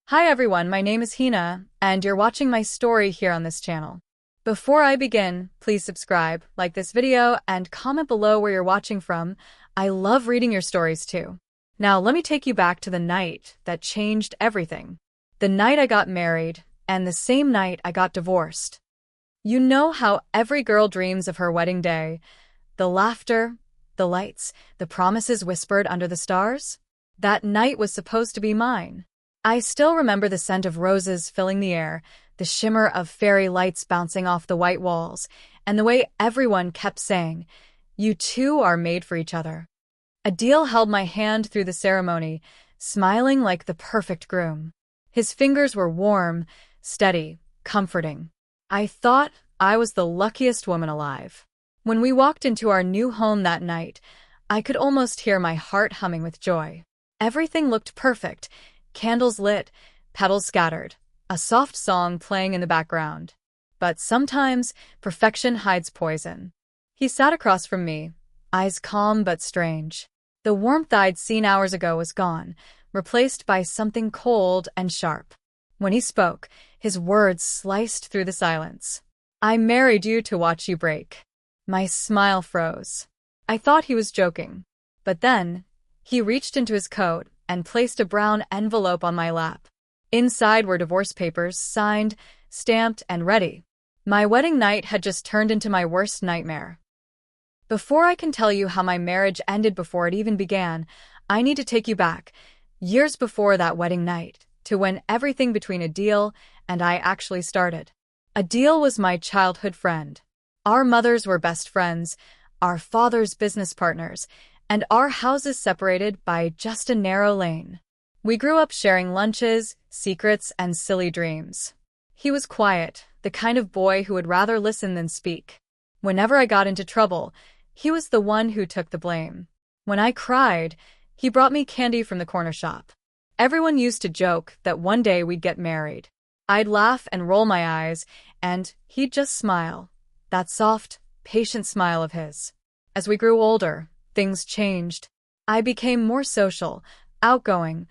Hi everyone, my name is Hina, and you're watching my story here on this channel. Before I begin, please subscribe, like this video, and comment below where you're watching from. I love reading your stories too. Now let me take you back to the night that changed everything. The night I got married, and the same night I got divorced. You know how every girl dreams of her wedding day. The laughter, the lights, the promises whispered under the stars? That night was supposed to be mine. I still remember the scent of roses filling the air, the shimmer of fairy lights bouncing off the white walls, and the way everyone kept saying, "You two are made for each other." Adil held my hand through the ceremony, smiling like the perfect groom. His fingers were warm, steady, comforting. I thought I was the luckiest woman alive. When we walked into our new home that night, I could almost hear my heart humming with joy. Everything looked perfect. Candles lit, petals scattered, a soft song playing in the background. But sometimes, perfection hides poison. He sat across from me, eyes calm but strange. The warmth I'd seen hours ago was gone, replaced by something cold and sharp. When he spoke, his words sliced through the silence. "I married you to watch you break." My smile froze. I thought he was joking. But then, he reached into his coat and placed a brown envelope on my lap. Inside were divorce papers, signed, stamped, and ready. My wedding night had just turned into my worst nightmare. Before I can tell you how my marriage ended before it even began, I need to take you back, years before that wedding night, to when everything between Adil and I actually started. Adil was my childhood friend. Our mothers were best friends, our fathers business partners, and our houses separated by just a narrow lane. We grew up sharing lunches, secrets, and silly dreams. He was quiet, the kind of boy who would rather listen than speak. Whenever I got into trouble, he was the one who took the blame. When I cried, he brought me candy from the corner shop. Everyone used to joke that one day we'd get married. I'd laugh and roll my eyes, and he'd just smile. That soft, patient smile of his. As we grew older, things changed. I became more social, outgoing,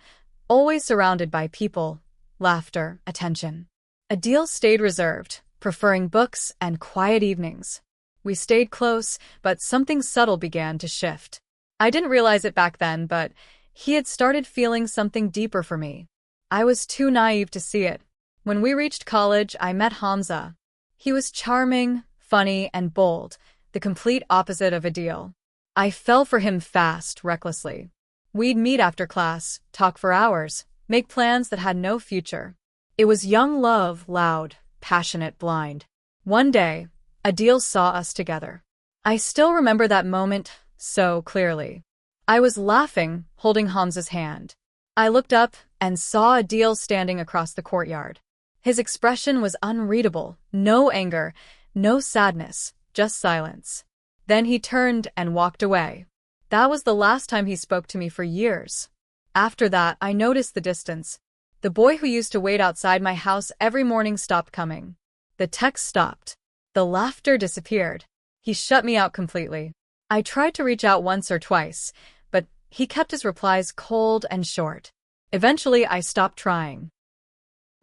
always surrounded by people, laughter, attention. Adil stayed reserved, preferring books and quiet evenings. We stayed close, but something subtle began to shift. I didn't realize it back then, but he had started feeling something deeper for me. I was too naive to see it. When we reached college, I met Hamza. He was charming, funny, and bold, the complete opposite of Adil. I fell for him fast, recklessly. We'd meet after class, talk for hours, make plans that had no future. It was young love, loud, passionate, blind. One day, Adil saw us together. I still remember that moment so clearly. I was laughing, holding Hamza's hand. I looked up and saw Adil standing across the courtyard. His expression was unreadable, no anger, no sadness, just silence. Then he turned and walked away. That was the last time he spoke to me for years. After that, I noticed the distance. The boy who used to wait outside my house every morning stopped coming. The texts stopped. The laughter disappeared. He shut me out completely. I tried to reach out once or twice, but he kept his replies cold and short. Eventually, I stopped trying.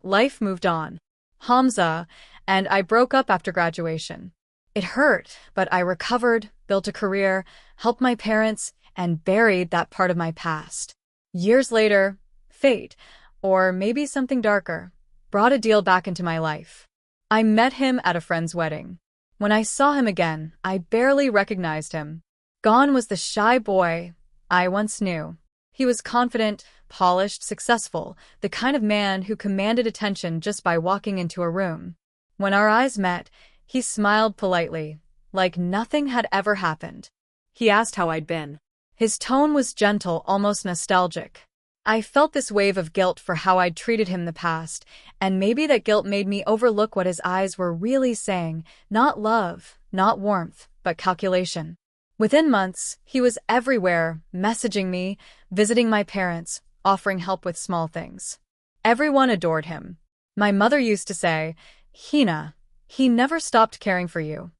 Life moved on. Hamza and I broke up after graduation. It hurt, but I recovered, built a career, helped my parents, and buried that part of my past. Years later, fate, or maybe something darker, brought Adil back into my life. I met him at a friend's wedding. When I saw him again, I barely recognized him. Gone was the shy boy I once knew. He was confident, polished, successful, the kind of man who commanded attention just by walking into a room. When our eyes met, he smiled politely, like nothing had ever happened. He asked how I'd been. His tone was gentle, almost nostalgic. I felt this wave of guilt for how I'd treated him in the past, and maybe that guilt made me overlook what his eyes were really saying, not love, not warmth, but calculation. Within months, he was everywhere, messaging me, visiting my parents, offering help with small things. Everyone adored him. My mother used to say, "Hina, he never stopped caring for you."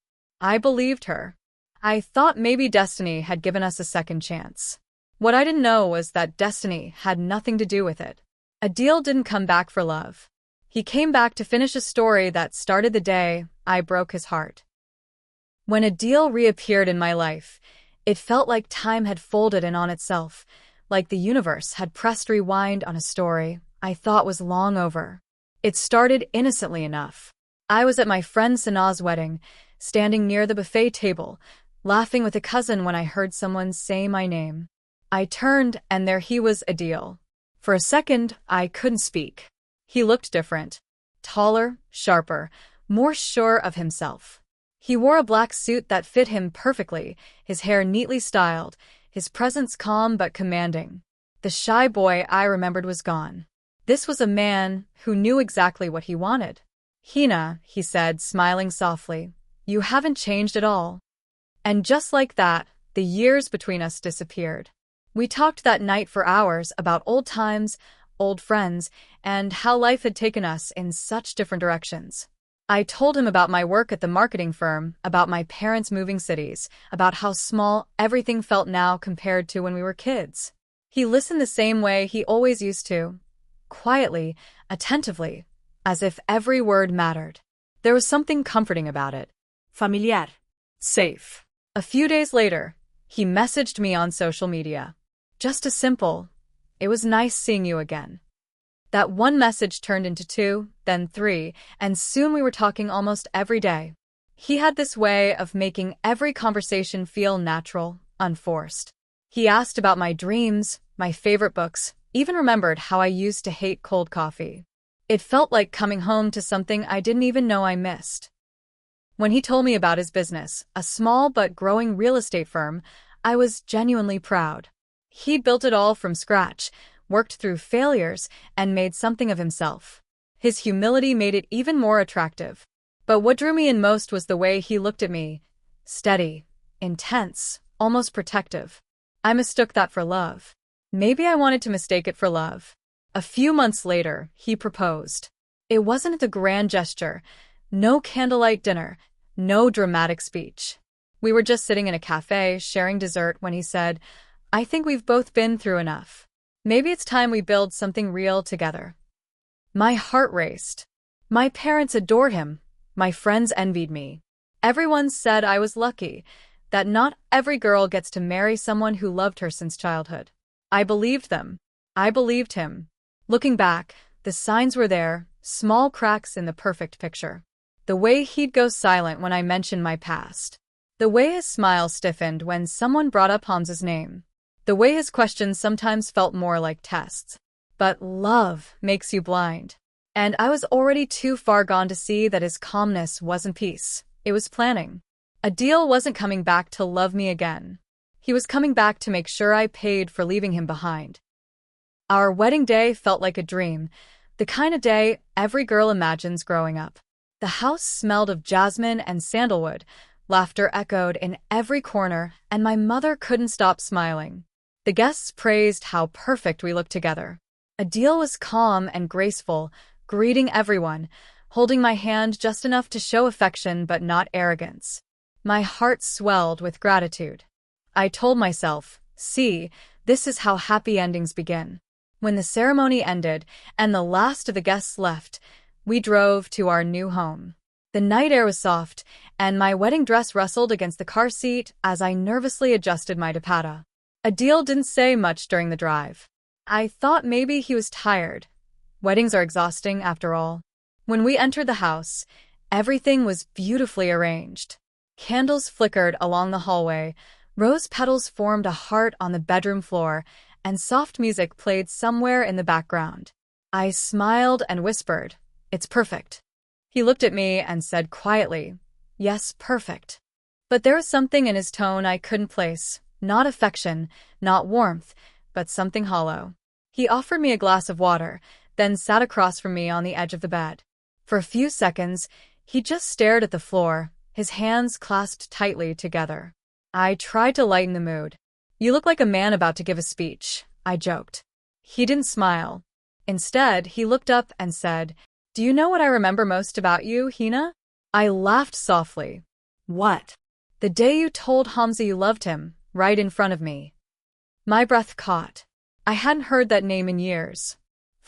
I believed her. I thought maybe destiny had given us a second chance. What I didn't know was that destiny had nothing to do with it. Adil didn't come back for love. He came back to finish a story that started the day I broke his heart. When Adil reappeared in my life, it felt like time had folded in on itself, like the universe had pressed rewind on a story I thought was long over. It started innocently enough. I was at my friend Sanaa's wedding, standing near the buffet table, laughing with a cousin when I heard someone say my name. I turned, and there he was, Adil. For a second, I couldn't speak. He looked different. Taller, sharper, more sure of himself. He wore a black suit that fit him perfectly, his hair neatly styled, his presence calm but commanding. The shy boy I remembered was gone. This was a man who knew exactly what he wanted. "Hina," he said, smiling softly, "you haven't changed at all." And just like that, the years between us disappeared. We talked that night for hours about old times, old friends, and how life had taken us in such different directions. I told him about my work at the marketing firm, about my parents moving cities, about how small everything felt now compared to when we were kids. He listened the same way he always used to, quietly, attentively, as if every word mattered. There was something comforting about it. Familiar. Safe. A few days later, he messaged me on social media. Just a simple, "It was nice seeing you again." That one message turned into 2, then 3, and soon we were talking almost every day. He had this way of making every conversation feel natural, unforced. He asked about my dreams, my favorite books, even remembered how I used to hate cold coffee. It felt like coming home to something I didn't even know I missed. When he told me about his business, a small but growing real estate firm, I was genuinely proud. He'd built it all from scratch, worked through failures, and made something of himself. His humility made it even more attractive. But what drew me in most was the way he looked at me. Steady, intense, almost protective. I mistook that for love. Maybe I wanted to mistake it for love. A few months later, he proposed. It wasn't a grand gesture, no candlelight dinner, no dramatic speech. We were just sitting in a cafe, sharing dessert, when he said, "I think we've both been through enough. Maybe it's time we build something real together." My heart raced. My parents adored him. My friends envied me. Everyone said I was lucky, that not every girl gets to marry someone who loved her since childhood. I believed them. I believed him. Looking back, the signs were there, small cracks in the perfect picture. The way he'd go silent when I mentioned my past. The way his smile stiffened when someone brought up Hamza's name. The way his questions sometimes felt more like tests. But love makes you blind. And I was already too far gone to see that his calmness wasn't peace. It was planning. Adil wasn't coming back to love me again. He was coming back to make sure I paid for leaving him behind. Our wedding day felt like a dream, the kind of day every girl imagines growing up. The house smelled of jasmine and sandalwood, laughter echoed in every corner, and my mother couldn't stop smiling. The guests praised how perfect we looked together. Adil was calm and graceful, greeting everyone, holding my hand just enough to show affection but not arrogance. My heart swelled with gratitude. I told myself, see, this is how happy endings begin. When the ceremony ended and the last of the guests left, we drove to our new home. The night air was soft, and my wedding dress rustled against the car seat as I nervously adjusted my dupatta. Adil didn't say much during the drive. I thought maybe he was tired. Weddings are exhausting, after all. When we entered the house, everything was beautifully arranged. Candles flickered along the hallway, rose petals formed a heart on the bedroom floor, and soft music played somewhere in the background. I smiled and whispered, "It's perfect." He looked at me and said quietly, "Yes, perfect." But there was something in his tone I couldn't place, not affection, not warmth, but something hollow. He offered me a glass of water, then sat across from me on the edge of the bed. For a few seconds, he just stared at the floor, his hands clasped tightly together. I tried to lighten the mood. "You look like a man about to give a speech," I joked. He didn't smile. Instead, he looked up and said, "Do you know what I remember most about you, Hina?" I laughed softly. "What?" "The day you told Hamza you loved him, right in front of me." My breath caught. I hadn't heard that name in years.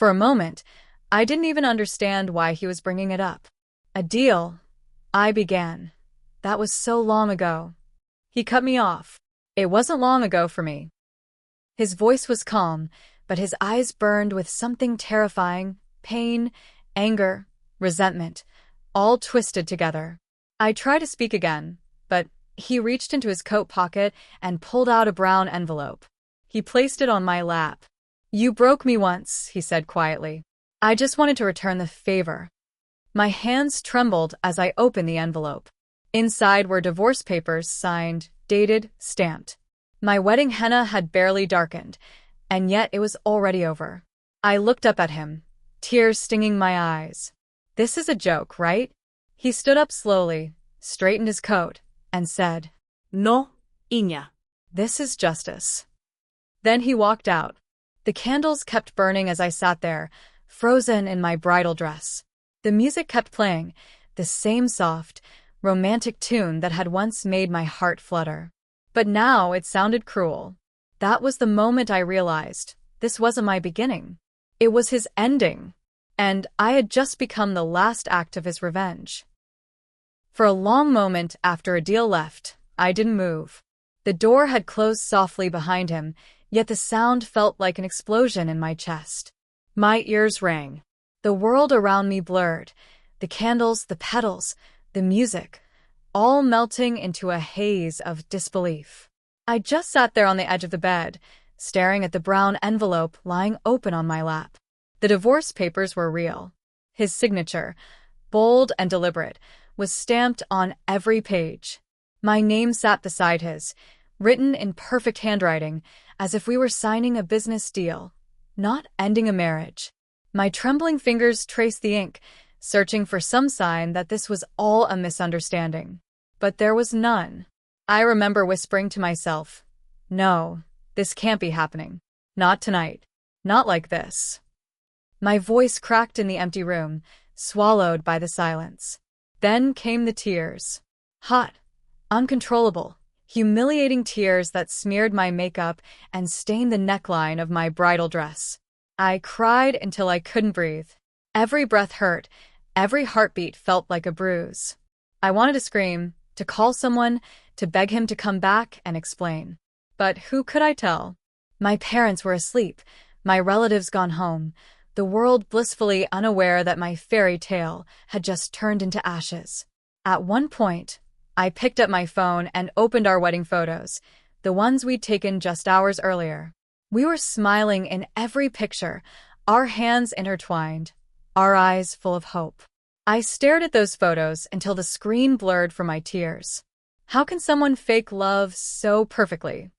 For a moment, I didn't even understand why he was bringing it up. A deal, I began. That was so long ago. He cut me off. It wasn't long ago for me. His voice was calm, but his eyes burned with something terrifying: pain, anger, resentment, all twisted together. I tried to speak again, but he reached into his coat pocket and pulled out a brown envelope. He placed it on my lap. "You broke me once," he said quietly. "I just wanted to return the favor." My hands trembled as I opened the envelope. Inside were divorce papers, signed, dated, stamped. My wedding henna had barely darkened, and yet it was already over. I looked up at him, tears stinging my eyes. "This is a joke, right?" He stood up slowly, straightened his coat, and said, No, Iña. "This is justice." Then he walked out. The candles kept burning as I sat there, frozen in my bridal dress. The music kept playing, the same soft, romantic tune that had once made my heart flutter. But now it sounded cruel. That was the moment I realized this wasn't my beginning. It was his ending, and I had just become the last act of his revenge. For a long moment after Adil left, I didn't move. The door had closed softly behind him, yet the sound felt like an explosion in my chest. My ears rang. The world around me blurred. The candles, the petals, the music, all melting into a haze of disbelief. I just sat there on the edge of the bed, staring at the brown envelope lying open on my lap. The divorce papers were real. His signature, bold and deliberate, was stamped on every page. My name sat beside his, written in perfect handwriting, as if we were signing a business deal, not ending a marriage. My trembling fingers traced the ink, searching for some sign that this was all a misunderstanding. But there was none. I remember whispering to myself, "No, this can't be happening. Not tonight. Not like this." My voice cracked in the empty room, swallowed by the silence. Then came the tears. Hot, uncontrollable, humiliating tears that smeared my makeup and stained the neckline of my bridal dress. I cried until I couldn't breathe. Every breath hurt, every heartbeat felt like a bruise. I wanted to scream, to call someone, to beg him to come back and explain. But who could I tell? My parents were asleep, my relatives gone home, the world blissfully unaware that my fairy tale had just turned into ashes. At one point, I picked up my phone and opened our wedding photos, the ones we'd taken just hours earlier. We were smiling in every picture, our hands intertwined, our eyes full of hope. I stared at those photos until the screen blurred from my tears. How can someone fake love so perfectly?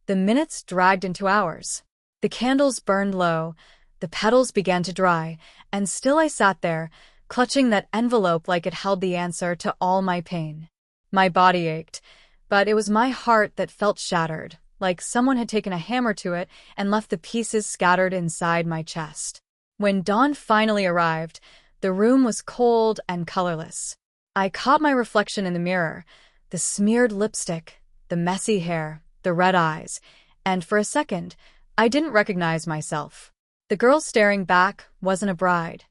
The minutes dragged into hours. The candles burned low, the petals began to dry, and still I sat there, clutching that envelope like it held the answer to all my pain. My body ached, but it was my heart that felt shattered, like someone had taken a hammer to it and left the pieces scattered inside my chest. When dawn finally arrived, the room was cold and colorless. I caught my reflection in the mirror, the smeared lipstick, the messy hair, the red eyes, and for a second, I didn't recognize myself. The girl staring back wasn't a bride.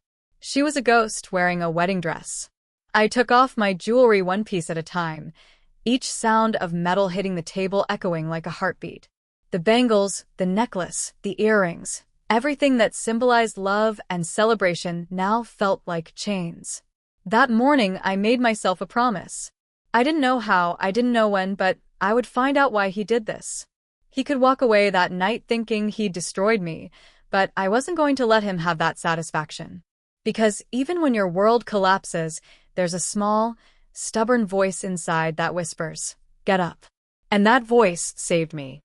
She was a ghost wearing a wedding dress. I took off my jewelry one piece at a time, each sound of metal hitting the table echoing like a heartbeat. The bangles, the necklace, the earrings, everything that symbolized love and celebration now felt like chains. That morning, I made myself a promise. I didn't know how, I didn't know when, but I would find out why he did this. He could walk away that night thinking he'd destroyed me, but I wasn't going to let him have that satisfaction. Because even when your world collapses, there's a small, stubborn voice inside that whispers, "Get up." And that voice saved me.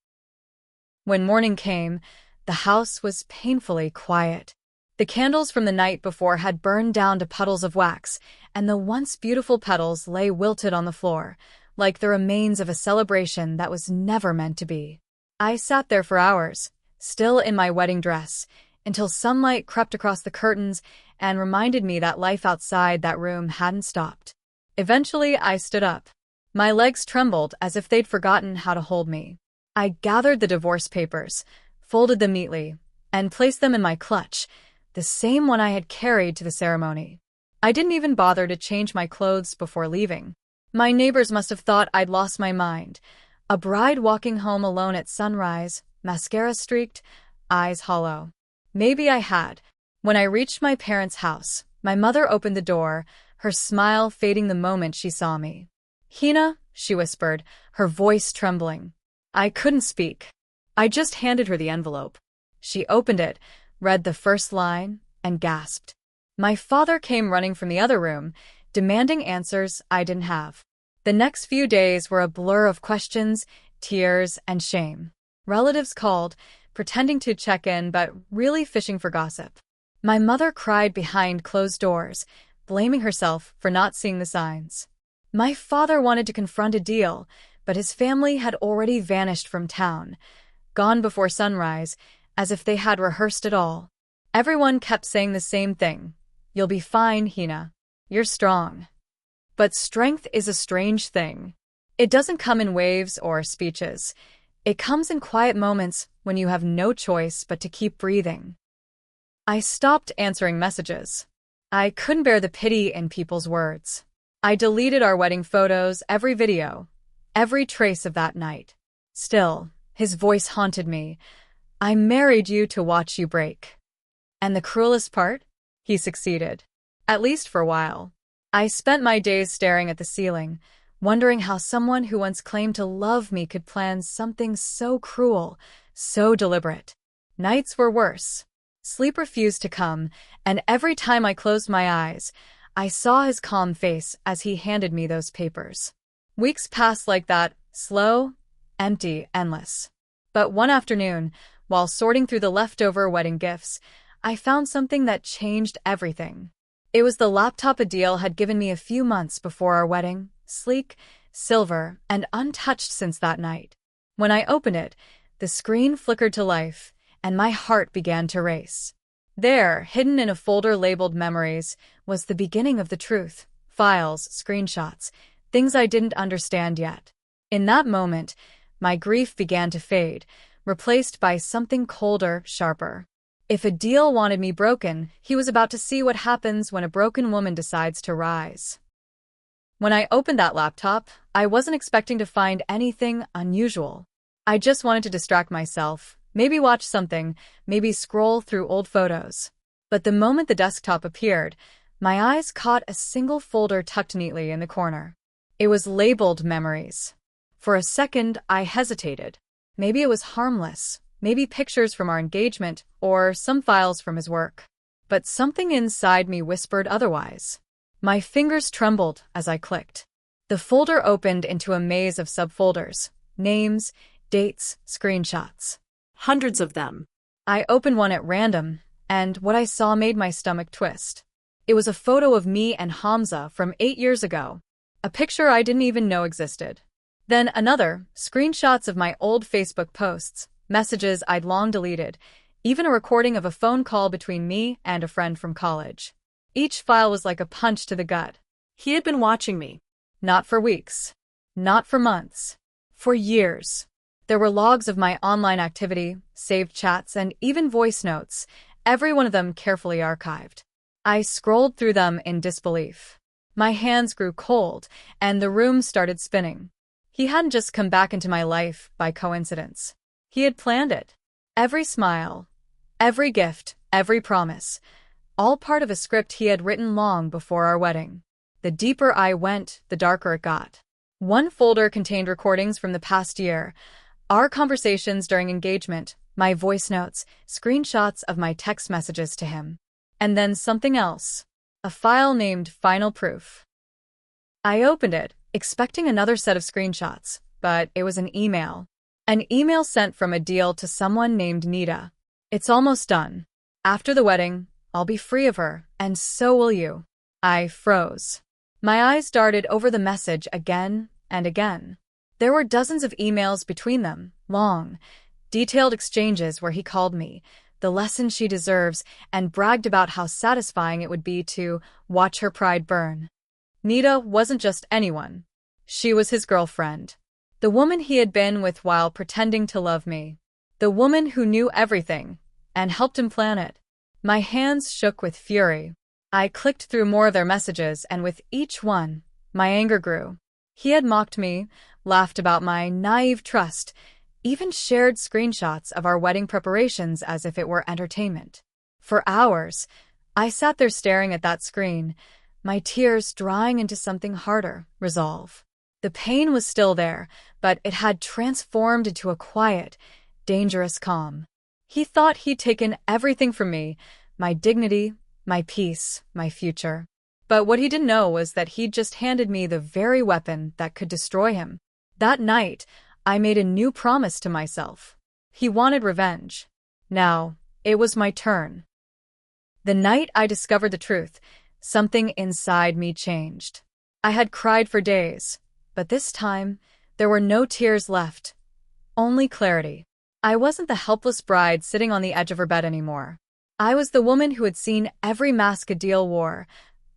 When morning came, the house was painfully quiet. The candles from the night before had burned down to puddles of wax, and the once beautiful petals lay wilted on the floor, like the remains of a celebration that was never meant to be. I sat there for hours, still in my wedding dress, until sunlight crept across the curtains and reminded me that life outside that room hadn't stopped. Eventually, I stood up. My legs trembled as if they'd forgotten how to hold me. I gathered the divorce papers, folded them neatly, and placed them in my clutch, the same one I had carried to the ceremony. I didn't even bother to change my clothes before leaving. My neighbors must have thought I'd lost my mind. A bride walking home alone at sunrise, mascara streaked, eyes hollow. Maybe I had. When I reached my parents' house, my mother opened the door, her smile fading the moment she saw me. "Hina," she whispered, her voice trembling. I couldn't speak. I just handed her the envelope. She opened it, read the first line, and gasped. My father came running from the other room, demanding answers I didn't have. The next few days were a blur of questions, tears, and shame. Relatives called, pretending to check in but really fishing for gossip. My mother cried behind closed doors, blaming herself for not seeing the signs. My father wanted to confront a deal, but his family had already vanished from town, gone before sunrise, as if they had rehearsed it all. Everyone kept saying the same thing. "You'll be fine, Hina. You're strong." But strength is a strange thing. It doesn't come in waves or speeches. It comes in quiet moments when you have no choice but to keep breathing. I stopped answering messages. I couldn't bear the pity in people's words. I deleted our wedding photos, every video, every trace of that night. Still, his voice haunted me. "I married you to watch you break." And the cruelest part? He succeeded. At least for a while. I spent my days staring at the ceiling, wondering how someone who once claimed to love me could plan something so cruel, so deliberate. Nights were worse. Sleep refused to come, and every time I closed my eyes, I saw his calm face as he handed me those papers. Weeks passed like that, slow, empty, endless. But one afternoon, while sorting through the leftover wedding gifts, I found something that changed everything. It was the laptop Adil had given me a few months before our wedding, sleek, silver, and untouched since that night. When I opened it, the screen flickered to life, and my heart began to race. There, hidden in a folder labeled Memories, was the beginning of the truth. Files, screenshots, things I didn't understand yet. In that moment, my grief began to fade, replaced by something colder, sharper. If Adil wanted me broken, he was about to see what happens when a broken woman decides to rise. When I opened that laptop, I wasn't expecting to find anything unusual. I just wanted to distract myself, maybe watch something, maybe scroll through old photos. But the moment the desktop appeared, my eyes caught a single folder tucked neatly in the corner. It was labeled Memories. For a second, I hesitated. Maybe it was harmless. Maybe pictures from our engagement, or some files from his work. But something inside me whispered otherwise. My fingers trembled as I clicked. The folder opened into a maze of subfolders, names, dates, screenshots. Hundreds of them. I opened one at random, and what I saw made my stomach twist. It was a photo of me and Hamza from 8 years ago, a picture I didn't even know existed. Then another, screenshots of my old Facebook posts, messages I'd long deleted, even a recording of a phone call between me and a friend from college. Each file was like a punch to the gut. He had been watching me. Not for weeks. Not for months. For years. There were logs of my online activity, saved chats, and even voice notes, every one of them carefully archived. I scrolled through them in disbelief. My hands grew cold, and the room started spinning. He hadn't just come back into my life by coincidence. He had planned it. Every smile, every gift, every promise, all part of a script he had written long before our wedding. The deeper I went, the darker it got. One folder contained recordings from the past year, our conversations during engagement, my voice notes, screenshots of my text messages to him. And then something else, a file named Final Proof. I opened it, expecting another set of screenshots, but it was an email. An email sent from Adil to someone named Nida. "It's almost done. After the wedding, I'll be free of her, and so will you." I froze. My eyes darted over the message again and again. There were dozens of emails between them, long, detailed exchanges where he called me, the lesson she deserves, and bragged about how satisfying it would be to watch her pride burn. Nida wasn't just anyone. She was his girlfriend. The woman he had been with while pretending to love me. The woman who knew everything, and helped him plan it. My hands shook with fury. I clicked through more of their messages, and with each one, my anger grew. He had mocked me, laughed about my naive trust, even shared screenshots of our wedding preparations as if it were entertainment. For hours, I sat there staring at that screen, my tears drying into something harder, resolve. The pain was still there, but it had transformed into a quiet, dangerous calm. He thought he'd taken everything from me, my dignity, my peace, my future. But what he didn't know was that he'd just handed me the very weapon that could destroy him. That night, I made a new promise to myself. He wanted revenge. Now, it was my turn. The night I discovered the truth, something inside me changed. I had cried for days, but this time, there were no tears left. Only clarity. I wasn't the helpless bride sitting on the edge of her bed anymore. I was the woman who had seen every mask Adil wore,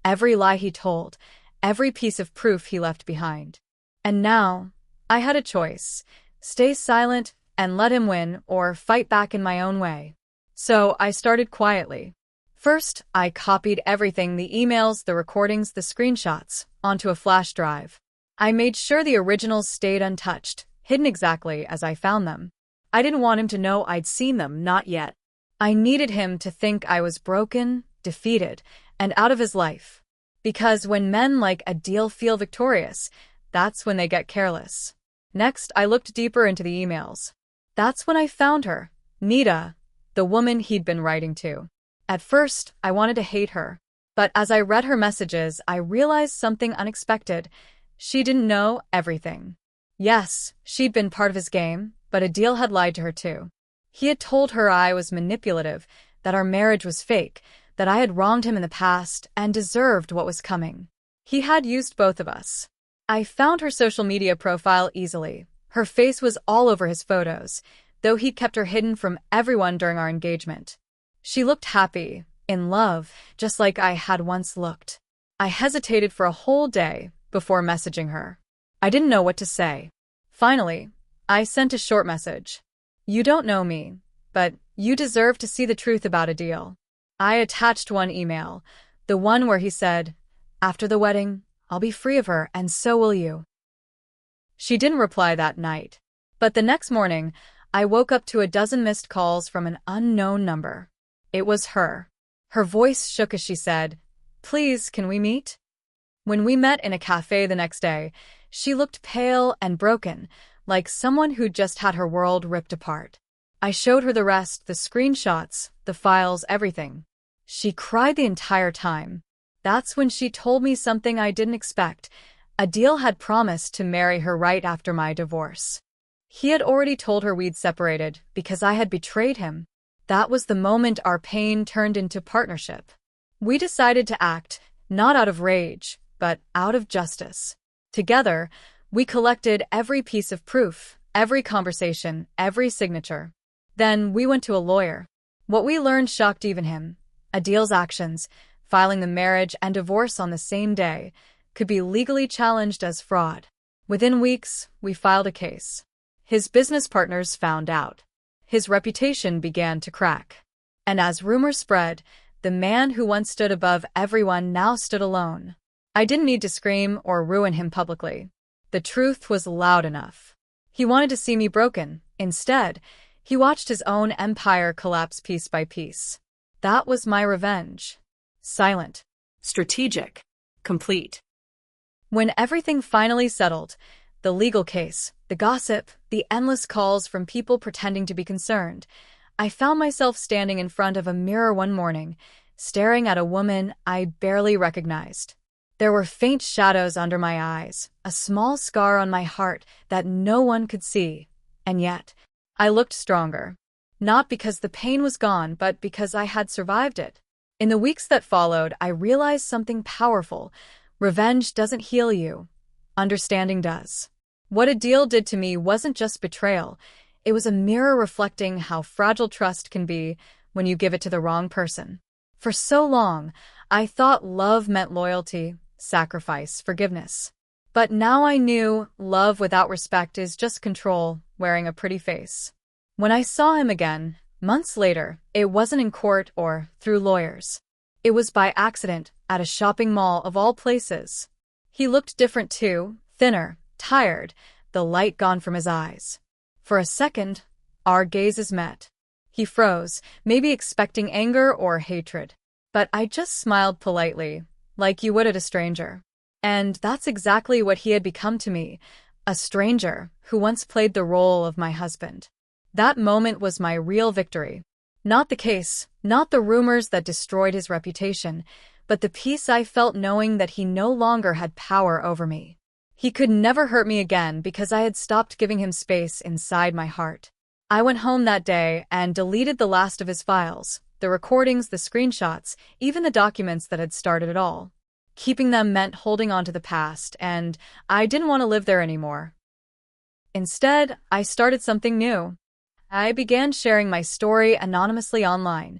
every lie he told, every piece of proof he left behind. And now, I had a choice: stay silent and let him win, or fight back in my own way. So I started quietly. First, I copied everything: the emails, the recordings, the screenshots, onto a flash drive. I made sure the originals stayed untouched, hidden exactly as I found them. I didn't want him to know I'd seen them, not yet. I needed him to think I was broken, defeated, and out of his life. Because when men like Adil feel victorious, that's when they get careless. Next, I looked deeper into the emails. That's when I found her, Nita, the woman he'd been writing to. At first, I wanted to hate her. But as I read her messages, I realized something unexpected. She didn't know everything. Yes, she'd been part of his game, but Adil had lied to her too. He had told her I was manipulative, that our marriage was fake, that I had wronged him in the past and deserved what was coming. He had used both of us. I found her social media profile easily. Her face was all over his photos, though he'd kept her hidden from everyone during our engagement. She looked happy, in love, just like I had once looked. I hesitated for a whole day before messaging her. I didn't know what to say. Finally, I sent a short message. You don't know me, but you deserve to see the truth about Adil. I attached one email, the one where he said, after the wedding, I'll be free of her, and so will you. She didn't reply that night. But the next morning, I woke up to a dozen missed calls from an unknown number. It was her. Her voice shook as she said, "Please, can we meet?" When we met in a cafe the next day, she looked pale and broken, like someone who'd just had her world ripped apart. I showed her the rest, the screenshots, the files, everything. She cried the entire time. That's when she told me something I didn't expect. Adil had promised to marry her right after my divorce. He had already told her we'd separated because I had betrayed him. That was the moment our pain turned into partnership. We decided to act, not out of rage, but out of justice. Together, we collected every piece of proof, every conversation, every signature. Then we went to a lawyer. What we learned shocked even him. Adil's actions, filing the marriage and divorce on the same day, could be legally challenged as fraud. Within weeks, we filed a case. His business partners found out. His reputation began to crack. And as rumors spread, the man who once stood above everyone now stood alone. I didn't need to scream or ruin him publicly. The truth was loud enough. He wanted to see me broken. Instead, he watched his own empire collapse piece by piece. That was my revenge. Silent. Strategic. Complete. When everything finally settled, the legal case, the gossip, the endless calls from people pretending to be concerned, I found myself standing in front of a mirror one morning, staring at a woman I barely recognized. There were faint shadows under my eyes, a small scar on my heart that no one could see, and yet, I looked stronger. Not because the pain was gone, but because I had survived it. In the weeks that followed, I realized something powerful. Revenge doesn't heal you. Understanding does. What Adil did to me wasn't just betrayal. It was a mirror reflecting how fragile trust can be when you give it to the wrong person. For so long, I thought love meant loyalty, sacrifice, forgiveness. But now I knew love without respect is just control, wearing a pretty face. When I saw him again, Months later, it wasn't in court or through lawyers. It was by accident at a shopping mall of all places. He looked different too, thinner, tired, the light gone from his eyes. For a second, our gazes met. He froze, maybe expecting anger or hatred. But I just smiled politely, like you would at a stranger. And that's exactly what he had become to me, a stranger who once played the role of my husband. That moment was my real victory. Not the case, not the rumors that destroyed his reputation, but the peace I felt knowing that he no longer had power over me. He could never hurt me again because I had stopped giving him space inside my heart. I went home that day and deleted the last of his files, the recordings, the screenshots, even the documents that had started it all. Keeping them meant holding on to the past, and I didn't want to live there anymore. Instead, I started something new. I began sharing my story anonymously online,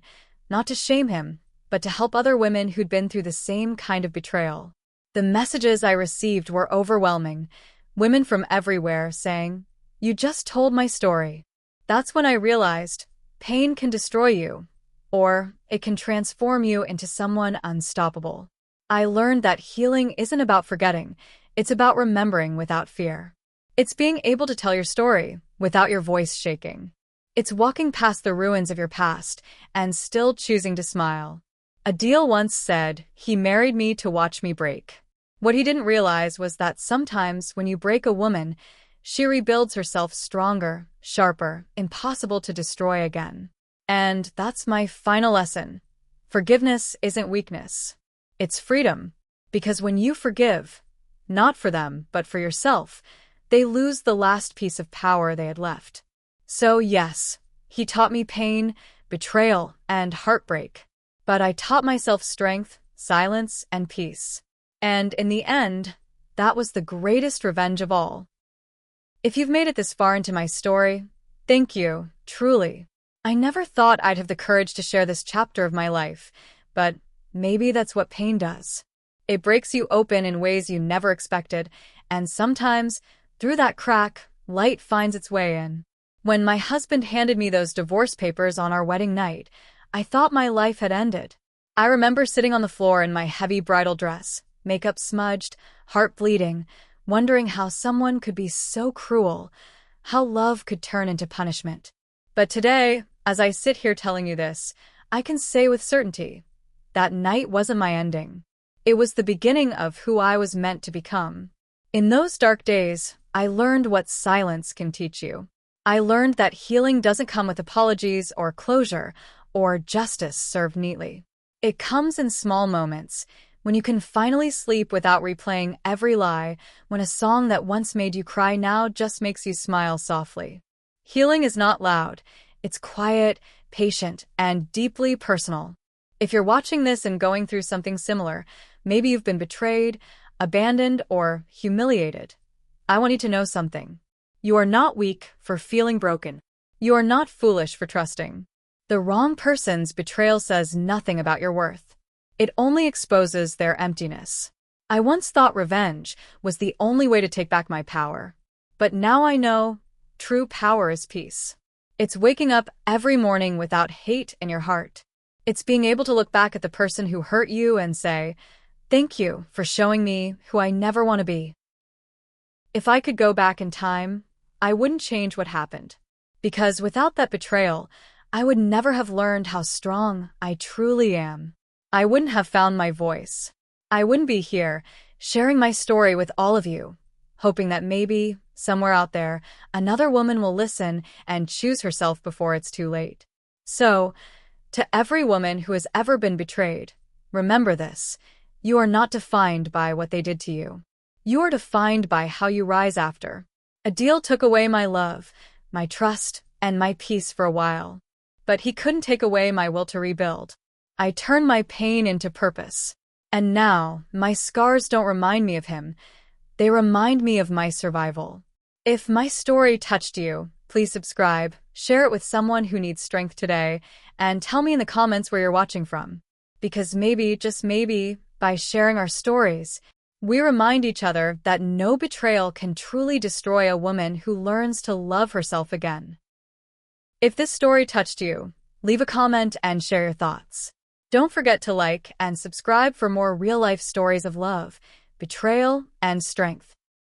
not to shame him, but to help other women who'd been through the same kind of betrayal. The messages I received were overwhelming, women from everywhere saying, "You just told my story." That's when I realized pain can destroy you, or it can transform you into someone unstoppable. I learned that healing isn't about forgetting, it's about remembering without fear. It's being able to tell your story without your voice shaking. It's walking past the ruins of your past and still choosing to smile. Adil once said, "He married me to watch me break." What he didn't realize was that sometimes when you break a woman, she rebuilds herself stronger, sharper, impossible to destroy again. And that's my final lesson. Forgiveness isn't weakness. It's freedom. Because when you forgive, not for them, but for yourself, they lose the last piece of power they had left. So yes, he taught me pain, betrayal, and heartbreak. But I taught myself strength, silence, and peace. And in the end, that was the greatest revenge of all. If you've made it this far into my story, thank you, truly. I never thought I'd have the courage to share this chapter of my life, but maybe that's what pain does. It breaks you open in ways you never expected, and sometimes, through that crack, light finds its way in. When my husband handed me those divorce papers on our wedding night, I thought my life had ended. I remember sitting on the floor in my heavy bridal dress, makeup smudged, heart bleeding, wondering how someone could be so cruel, how love could turn into punishment. But today, as I sit here telling you this, I can say with certainty, that night wasn't my ending. It was the beginning of who I was meant to become. In those dark days, I learned what silence can teach you. I learned that healing doesn't come with apologies or closure or justice served neatly. It comes in small moments, when you can finally sleep without replaying every lie, when a song that once made you cry now just makes you smile softly. Healing is not loud. It's quiet, patient, and deeply personal. If you're watching this and going through something similar, maybe you've been betrayed, abandoned, or humiliated, I want you to know something. You are not weak for feeling broken. You are not foolish for trusting. The wrong person's betrayal says nothing about your worth. It only exposes their emptiness. I once thought revenge was the only way to take back my power. But now I know true power is peace. It's waking up every morning without hate in your heart. It's being able to look back at the person who hurt you and say, "Thank you for showing me who I never want to be." If I could go back in time, I wouldn't change what happened. Because without that betrayal, I would never have learned how strong I truly am. I wouldn't have found my voice. I wouldn't be here, sharing my story with all of you, hoping that maybe, somewhere out there, another woman will listen and choose herself before it's too late. So, to every woman who has ever been betrayed, remember this: you are not defined by what they did to you. You are defined by how you rise after. Adil took away my love, my trust, and my peace for a while. But he couldn't take away my will to rebuild. I turned my pain into purpose. And now, my scars don't remind me of him. They remind me of my survival. If my story touched you, please subscribe, share it with someone who needs strength today, and tell me in the comments where you're watching from. Because maybe, just maybe, by sharing our stories, we remind each other that no betrayal can truly destroy a woman who learns to love herself again. If this story touched you, leave a comment and share your thoughts. Don't forget to like and subscribe for more real-life stories of love, betrayal, and strength.